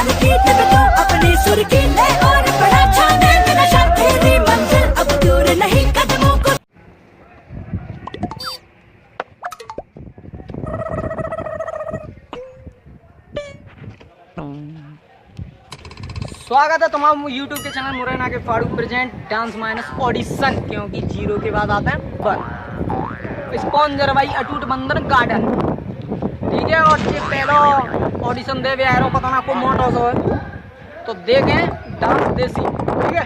हर गीत में तू अपनी सुर की ले और बड़ा छाने मेरा शर तेरी मंजिल अब दूर नहीं कदमों को। स्वागत है तुम्हारा YouTube के चैनल मुरैना के Farooq present dance minus audition, क्योंकि जीरो के बाद आता है वन। स्पॉन्सर भाई अटूट बंधन गार्डन, ठीक है। और ये पहला ऑडिशन दे यारो पता ना को मोटो सो है, तो देखें डांस देसी, ठीक है।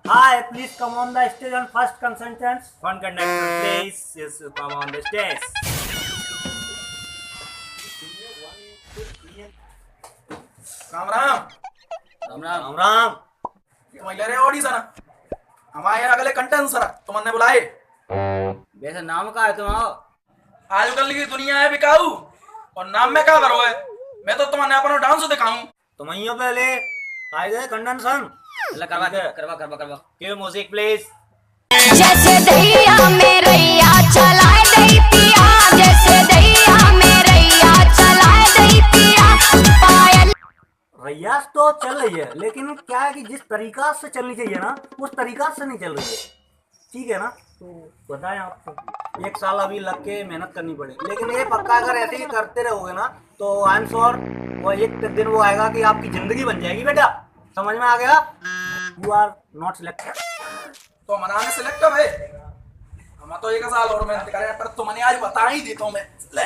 Hi, please come on the stage on first contestants. One conductor, please. Yes, come on the stage. Ram Ram Ram Ram Ram Ram. महिला रे ऑडिशन हमारे यहाँ अगले कंटेंट सर तुमने बुलाए। वैसे नाम का है तुम्हारा? आजकल की दुनिया है बिकाऊ और नाम में क्या करो है। मैं तो तुम्हें अपना डांस दिखाऊं। तुम आइयो पहले आए गए कंडेंसन करवा करवा करवा करवा क्यों म्यूजिक प्लीज। जैसे दैया में रैया चलाए दई पिया, जैसे दैया में रैया चलाए दई पिया। पायल रियाज तो चल रही है, लेकिन क्या है कि जिस तरीका से चलनी चाहिए ना उस तरीका से नहीं चल रही है, ठीक है ना। तो बताएं आपको 1 साल अभी लग के मेहनत करनी पड़ेगी, लेकिन ये पक्का अगर ऐसे ही करते रहोगे ना तो आई एम श्योर वो एक दिन वो आएगा कि आपकी जिंदगी बन जाएगी। बेटा समझ में आ गया? You are not selected. तो मनाने सिलेक्ट है हम तो 1 साल और मेहनत करें, पर तुमने आज बता ही देता हूँ मैं। ले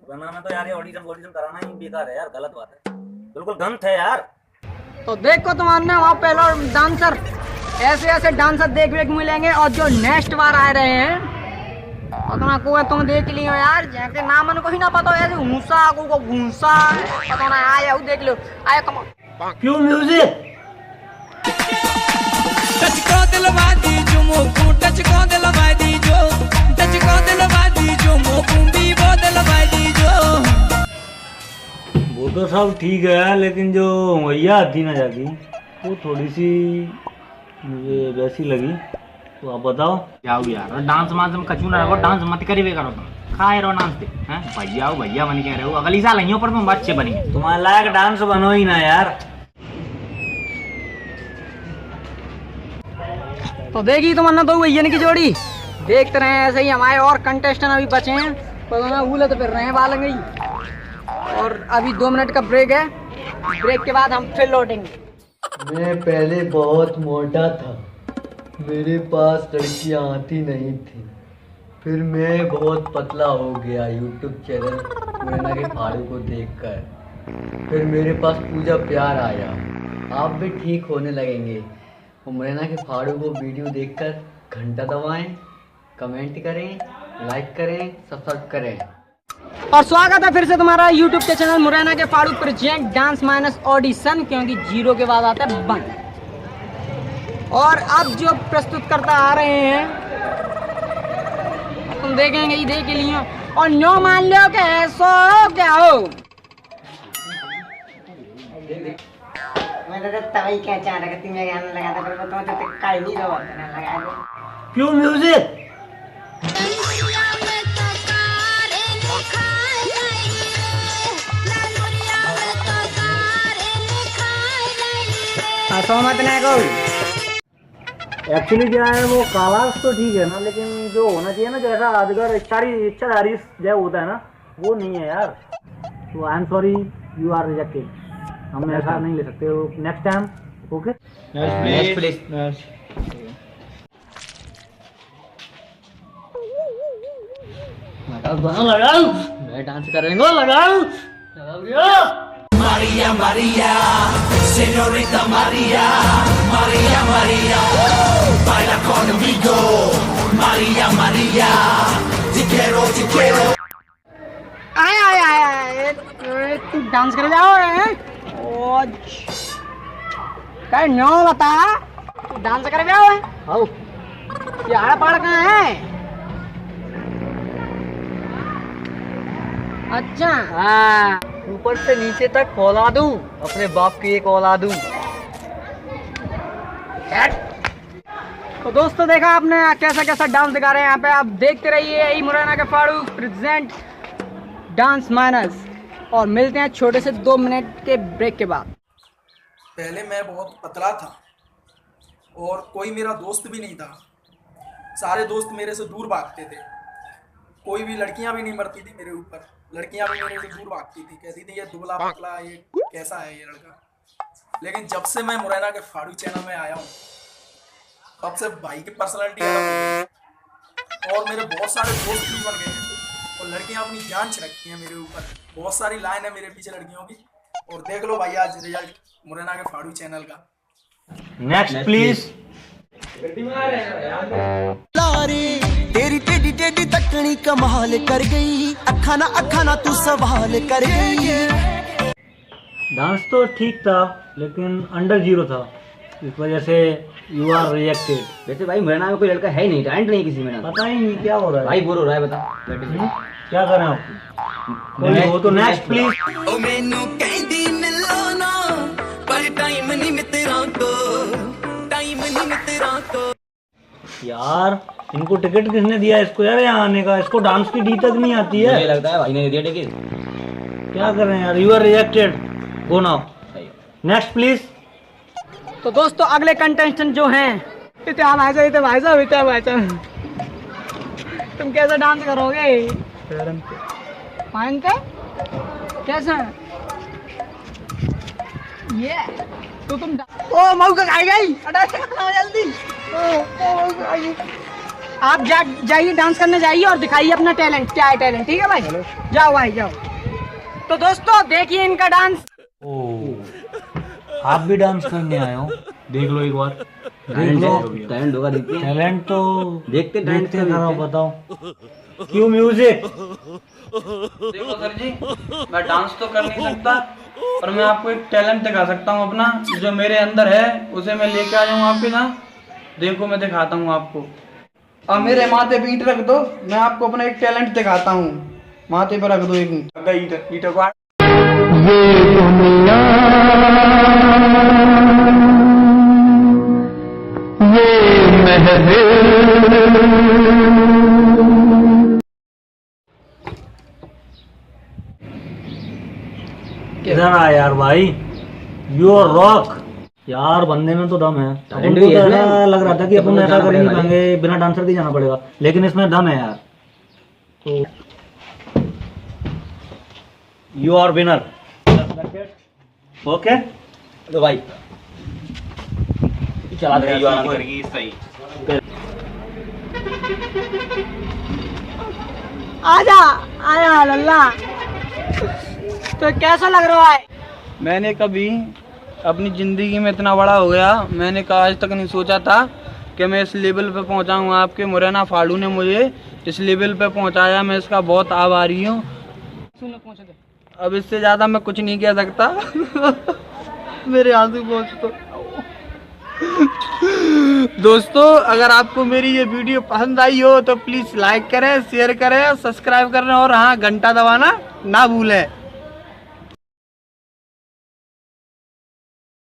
वरना में तो यार ये ऑडिशन कराना ही बेकार है यार, गलत बात है, बिल्कुल गलत है यार। तो देखो तुम्हारे वहाँ पहला डांसर, ऐसे ऐसे डांसर देखने को मिलेंगे। और जो नेक्स्ट बार आ रहे हैं पता को तुम देख लियो यार, जैसे नाम को ही ना पता है, भूसा को भूसा पता ना आया वो देख लो आया। कम क्यों म्यूजिक टच को दिलवा दी जो मोकू, टच को दिलवा दी जो, टच को दिलवा दी जो मोकू भी वो दिलवा दी जो। वो तो सब ठीक है, लेकिन जो मैया आती ना जाती वो थोड़ी सी मुझे वैसी लगी। तो आप बताओ क्या हो यार, डांस मांस में कचू ना रखो, डांस मत करिए करो तुम, खाए रहो नाच दे हैं। भैया भैया बन के रहे हो, अगली साल आइयो पर तुम अच्छे बनेंगे। तुम्हारे लायक डांस बनो ही ना यार। तो देखी तुमने तो भैया की जोड़ी देखते रहे ऐसे ही। हमारे और कंटेस्टेंट अभी बचे हैं, पता ना भूले तो फिर रहे बाल गई। और अभी 2 मिनट का ब्रेक है, ब्रेक के बाद हम फिर लौटेंगे। मैं पहले बहुत मोटा था, मेरे पास लड़कियां आती नहीं थी। फिर मैं बहुत पतला हो गया यूट्यूब चैनल मुरैना के फारूक को देखकर। फिर मेरे पास पूजा प्यार आया। आप भी ठीक होने लगेंगे। मुरैना के फारूक को वीडियो देखकर घंटा दबाएं, कमेंट करें, लाइक करें, सब्सक्राइब करें। और स्वागत है फिर से तुम्हारा YouTube के चैनल मुरैना के Farooq present dance minus audition, क्योंकि जीरो के बाद आता है वन। और अब जो प्रस्तुत करता आ रहे हैं तुम देखेंगे ही, देख लियो और नो मान लो कि ऐसा क्या हो। मैं तो तभी क्या चाह रहा थी, मैं गाना लगा था पर वो तो काई नहीं रहा ना लगा दे। क्यों म्यूजिक सहमत नहीं को एक्चुअली क्या है, वो कालास तो ठीक है ना, लेकिन जो होना चाहिए ना जैसा अजगर इच्छाधारी जब होता है ना वो नहीं है यार। तो I am sorry, you are rejected. हम ऐसा नहीं ले सकते। Next time okay next please. लगाओ, मैं डांस करेंगे, लगाओ Maria Maria, señorita Maria, Maria Maria, baila conmigo, Maria Maria, te quiero te quiero। आए आए आए आए तू डांस कर जाओ हैं। क्या नो बता, तू डांस कर जाओ है। आओ यार पढ़ कहाँ है? अच्छा हाँ, ऊपर से नीचे तक फौला दूं, अपने बाप की एक औलाद दूं। तो दोस्तों देखा आपने कैसा कैसा डांस दिखा रहे हैं यहाँ पे। आप देखते रहिए यही मुरैना के फारूक प्रेजेंट डांस माइनस। और मिलते हैं छोटे से 2 मिनट के ब्रेक के बाद। पहले मैं बहुत पतला था और कोई मेरा दोस्त भी नहीं था। सारे दोस्त मेरे से दूर भागते थे। कोई भी लड़कियां भी नहीं मरती थी मेरे ऊपर। लड़कियां भी मेरे से दूर भागती थी, कहती थी ये दुबला पतला, ये कैसा है ये लड़का। लेकिन जब से मैं मुरैना के फाड़ू चैनल में आया हूँ, तब से भाई की पर्सनालिटी अलग हो गई और मेरे बहुत सारे दोस्त भी बन गए हैं और लड़कियां अपनी जान छिड़कती हैं मेरे ऊपर। बहुत सारी लाइन है मेरे पीछे लड़कियों की। और देख लो भाई आज रिजल्ट मुरैना के फाड़ू चैनल का। Next please. तेरी टेढ़ी टेढ़ी तकनी कमाल कर गई, अखा ना तू सवाल कर गई। डांस तो ठीक था लेकिन अंडर 0 था, इस वजह से यू आर रिजेक्टेड। वैसे भाई मुरैना में कोई लड़का है ही नहीं, टैलेंट नहीं किसी में। पता ही नहीं क्या हो रहा है भाई बोर हो रहा है, बता क्या करें आपको। कोई हो तो नेक्स्ट प्लीज। ओ मैनू कहंदी मिलो ना पर टाइम नहीं मित्रा को, टाइम नहीं मित्रा को। यार इनको टिकट किसने दिया इसको यार यहाँ आने का? इसको डांस की डी तक नहीं आती है। मुझे लगता है भाई ने दिया टिकट। क्या करें यार, you are rejected, go now. Next please. तो दोस्तों अगले कंटेस्टेंट जो हैं, भाई साहब तुम कैसे डांस करोगे? पैरन पे कैसा? ये तो तुम ओ मौका खाई गई, जल्दी। आप जाइए डांस करने जाइए और दिखाइए अपना टैलेंट, क्या है टैलेंट। ठीक है भाई, जाओ भाई जाओ। तो दोस्तों देखिए इनका डांस। आप भी डांस करने आए हो, देख लो एक बार। देख लो टैलेंट होगा, देखते हैं। टैलेंट तो देखते जरा बताओ। क्यों म्यूजिक। देखो सर जी, मैं डांस तो कर नहीं सकता पर मैं आपको एक टैलेंट दिखा सकता हूँ अपना, जो मेरे अंदर है उसे मैं लेके आया हूँ आपके साथ। देखो मैं दिखाता हूँ आपको। अब मेरे माथे पे ईंट रख दो, मैं आपको अपना एक टैलेंट दिखाता हूँ। माथे पे रख दो एक ईंट को। इधर आ यार भाई, यू आर रॉक। यार बंदे में तो दम है। अपन को तो ऐसा लग रहा था कि अपन ऐसा कर नहीं पाएंगे, बिना डांसर के जाना पड़ेगा, लेकिन इसमें दम है यार। तो यू आर विनर। ओके तो भाई चला दे। आजा आया लल्ला। तो कैसा लग रहा है? मैंने कभी अपनी ज़िंदगी में इतना बड़ा हो गया, मैंने आज तक नहीं सोचा था कि मैं इस लेवल पे पहुंचा हूँ। आपके मुरैना फाड़ू ने मुझे इस लेवल पे पहुंचाया, मैं इसका बहुत आभारी हूँ। अब इससे ज़्यादा मैं कुछ नहीं कह सकता। मेरे आंसू पहुँच तो। दोस्तों अगर आपको मेरी ये वीडियो पसंद आई हो तो प्लीज़ लाइक करें, शेयर करें, सब्सक्राइब करें और हाँ घंटा दबाना ना भूलें।